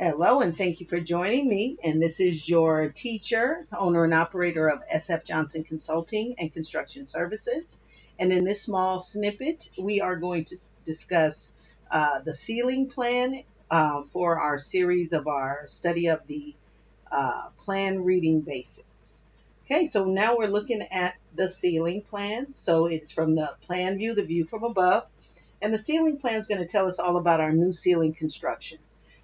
Hello, and thank you for joining me. And this is your teacher, owner, and operator of SF Johnson Consulting and Construction Services. And in this small snippet, we are going to discuss the ceiling plan for our series of our study of the plan reading basics. Okay, so now we're looking at the ceiling plan. So it's from the plan view, the view from above. And the ceiling plan is going to tell us all about our new ceiling construction.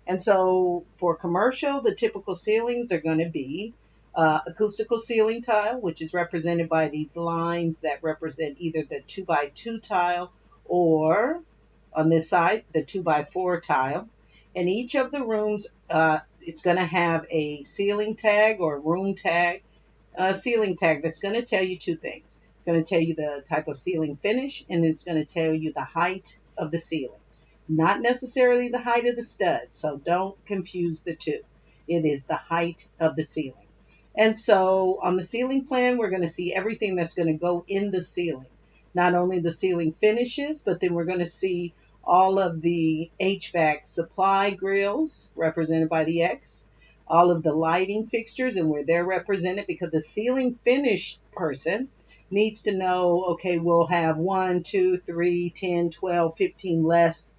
And so for commercial, the typical ceilings are going to be acoustical ceiling tile, which is represented by these lines that represent either the 2x2 tile or on this side, the 2x4 tile. And each of the rooms, it's going to have a ceiling tag or room tag, ceiling tag that's going to tell you two things. It's going to tell you the type of ceiling finish, and it's going to tell you the height of the ceiling. Not necessarily the height of the stud, so don't confuse the two. It is the height of the ceiling. And so on the ceiling plan, we're going to see everything that's going to go in the ceiling. Not only the ceiling finishes, but then we're going to see all of the HVAC supply grills represented by the X, all of the lighting fixtures and where they're represented, because the ceiling finish person needs to know, okay, we'll have 1, 2, 3, 10, 12, 15 less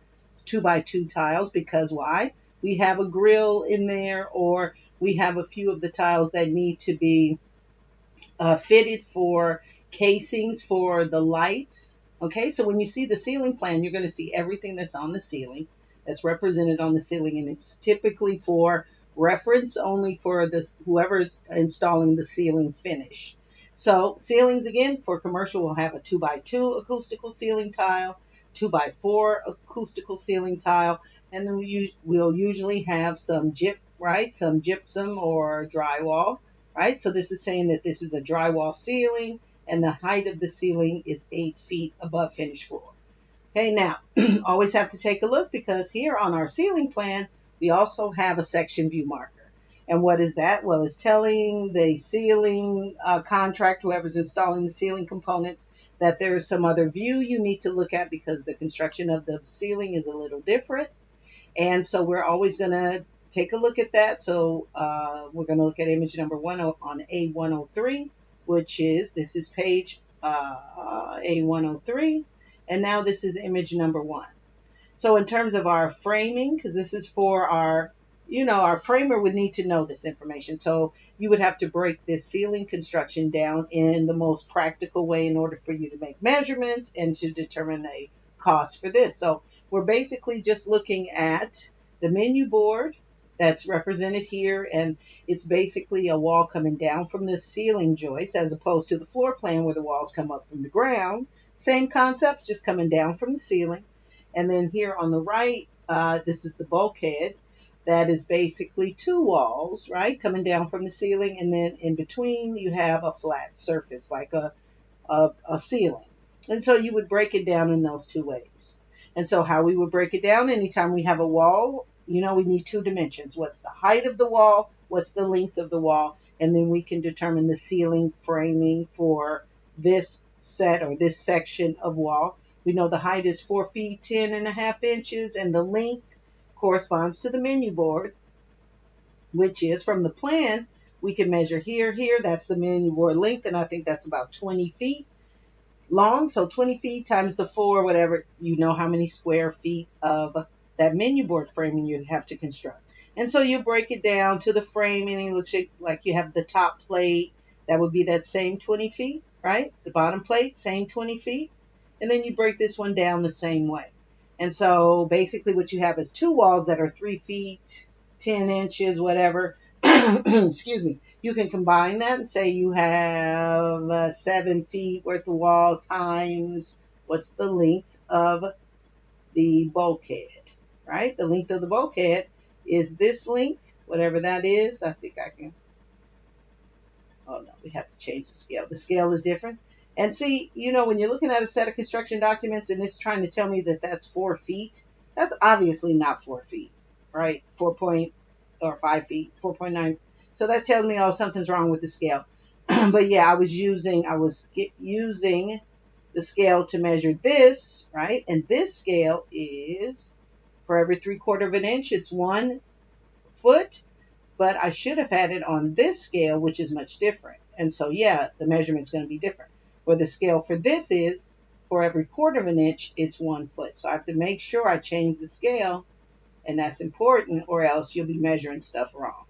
2x2 tiles, because why? We have a grill in there, or we have a few of the tiles that need to be fitted for casings for the lights. Okay, so when you see the ceiling plan, you're going to see everything that's on the ceiling, that's represented on the ceiling, and it's typically for reference only for this whoever's installing the ceiling finish. So ceilings, again, for commercial, will have a 2x2 acoustical ceiling tile, 2x4 acoustical ceiling tile, and then we'll usually have some some gypsum or drywall, right? So this is saying that this is a drywall ceiling, and the height of the ceiling is 8 feet above finished floor. Okay, now always have to take a look, because here on our ceiling plan, we also have a section view marker. And what is that? Well, it's telling the ceiling contractor, whoever's installing the ceiling components, that there is some other view you need to look at, because the construction of the ceiling is a little different. And so we're always going to take a look at that. So we're going to look at image number 1 on A103, this is page A103. And now this is image number 1. So in terms of our framing, because this is for our framer would need to know this information. So you would have to break this ceiling construction down in the most practical way in order for you to make measurements and to determine a cost for this. So we're basically just looking at the menu board that's represented here, and it's basically a wall coming down from the ceiling joist, as opposed to the floor plan where the walls come up from the ground. Same concept, just coming down from the ceiling. And then here on the right, this is the bulkhead. That is basically 2 walls, right, coming down from the ceiling, and then in between you have a flat surface like a ceiling. And so you would break it down in those 2 ways. And so how we would break it down, anytime we have a wall, we need 2 dimensions. What's the height of the wall? What's the length of the wall? And then we can determine the ceiling framing for this set or this section of wall. We know the height is 4 feet 10.5 inches, and the length corresponds to the menu board, which is from the plan. We can measure here, that's the menu board length, and I think that's about 20 feet long. So 20 feet times the 4, whatever, how many square feet of that menu board framing you'd have to construct. And so you break it down to the framing, and it looks like you have the top plate. That would be that same 20 feet, right? The bottom plate, same 20 feet. And then you break this one down the same way. And so basically what you have is 2 walls that are 3 feet, 10 inches, whatever. Excuse me. You can combine that and say you have 7 feet worth of wall times what's the length of the bulkhead, right? The length of the bulkhead is this length, whatever that is. I think I can. Oh, no, we have to change the scale. The scale is different. And see, when you're looking at a set of construction documents and it's trying to tell me that that's 4 feet, that's obviously not 4 feet, right? 5 feet, 4.9. So that tells me, something's wrong with the scale. But yeah, I was using the scale to measure this, right? And this scale is for every 3/4 of an inch, it's 1 foot, but I should have had it on this scale, which is much different. And so, yeah, the measurement's going to be different. Where the scale for this is, for every quarter of an inch, it's 1 foot. So I have to make sure I change the scale, and that's important, or else you'll be measuring stuff wrong.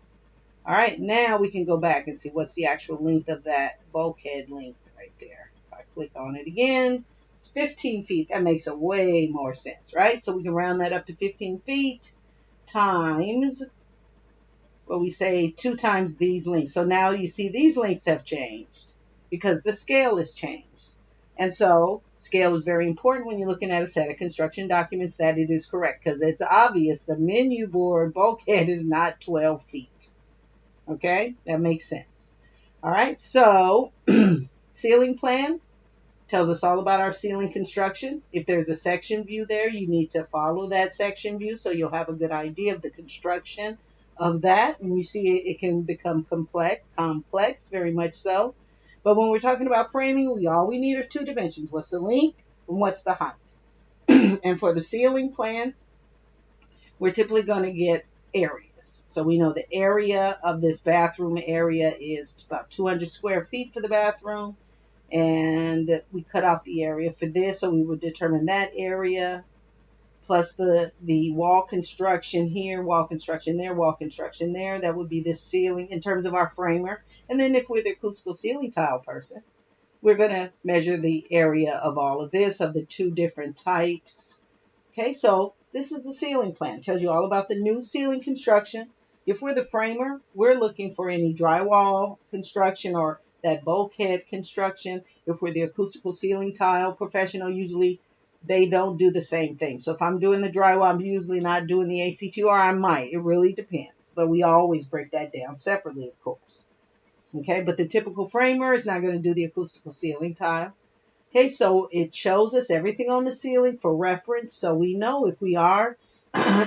All right, now we can go back and see what's the actual length of that bulkhead length right there. If I click on it again, it's 15 feet. That makes a way more sense, right? So we can round that up to 15 feet times, well, we say 2 times these lengths. So now you see these lengths have changed because the scale has changed. And so scale is very important when you're looking at a set of construction documents that it is correct, because it's obvious the menu board bulkhead is not 12 feet. Okay, that makes sense. All right, so ceiling plan tells us all about our ceiling construction. If there's a section view there, you need to follow that section view so you'll have a good idea of the construction of that. And you see it can become complex, very much so. But when we're talking about framing, all we need are 2 dimensions. What's the length and what's the height? And for the ceiling plan, we're typically going to get areas. So we know the area of this bathroom area is about 200 square feet for the bathroom. And we cut off the area for this, so we would determine that area plus the wall construction here, wall construction there, wall construction there. That would be the ceiling in terms of our framer. And then if we're the acoustical ceiling tile person, we're going to measure the area of all of this, of the 2 different types. Okay, so this is the ceiling plan. It tells you all about the new ceiling construction. If we're the framer, we're looking for any drywall construction or that bulkhead construction. If we're the acoustical ceiling tile professional, usually they don't do the same thing. So if I'm doing the drywall, I'm usually not doing the ACT, or I might. It really depends. But we always break that down separately, of course. Okay, but the typical framer is not going to do the acoustical ceiling tile. Okay, so it shows us everything on the ceiling for reference. So we know if we are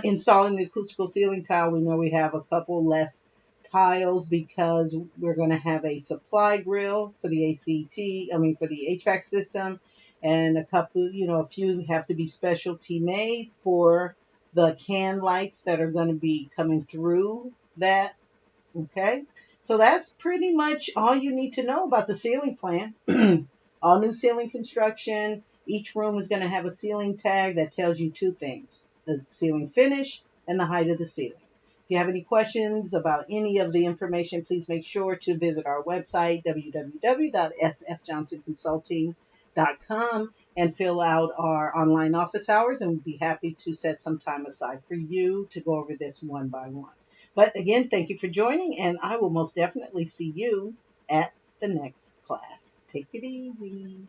installing the acoustical ceiling tile, we know we have a couple less tiles because we're going to have a supply grill for the for the HVAC system, and a couple, a few have to be specialty made for the can lights that are going to be coming through that. Okay, so that's pretty much all you need to know about the ceiling plan. All new ceiling construction, each room is going to have a ceiling tag that tells you 2 things: the ceiling finish and the height of the ceiling. If you have any questions about any of the information, please make sure to visit our website, www.sfjohnsonconsulting.com, and fill out our online office hours, and we'd be happy to set some time aside for you to go over this one by one. But again, thank you for joining, and I will most definitely see you at the next class. Take it easy.